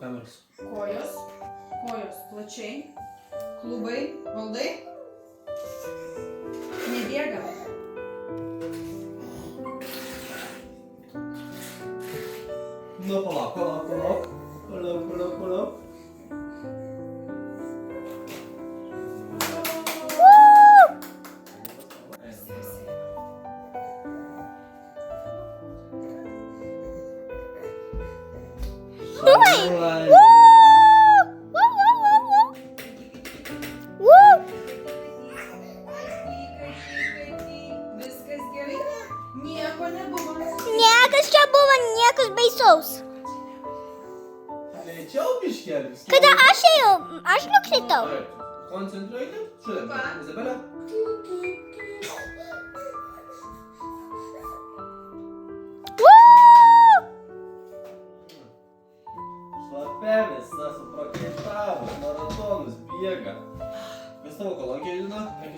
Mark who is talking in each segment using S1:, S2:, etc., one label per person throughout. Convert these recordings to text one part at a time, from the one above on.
S1: Kameros.
S2: Kojos plačiai. Klubai, valdai. Nebėga.
S1: Nu, palauk. Palauk.
S2: Viskas gerai? Nieko nebuvo.
S3: Niekas čia buvo, niekas baisaus.
S1: Lėčiau biškelis.
S3: Kada aš ėjau, aš nukritau.
S1: Koncentruokite. Štai, Izabelė. Šlapia visa suprakaitavo, maratonus bėga. Kas tavo kolonkė judina? Eik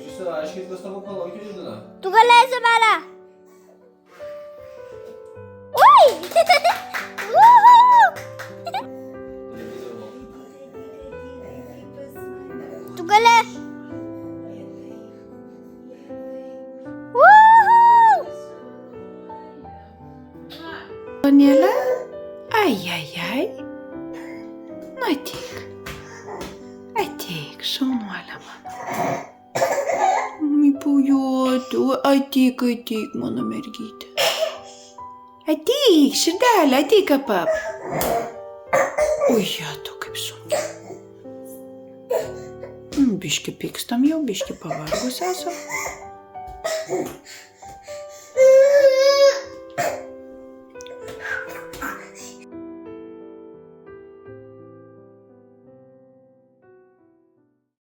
S1: išsiaiškit, kas tavo kolonkė judina.
S3: Tu gali, Izabelė. Ui! Tu gali.
S4: Anėlė? Ai. Nu ateik, šaunuolė mano. Pujoti, ateik, mano mergytė. Ateik, širdelė, ateik apap. Ui, tu kaip sunku. Biški pykstam jau, biški pavargus esam.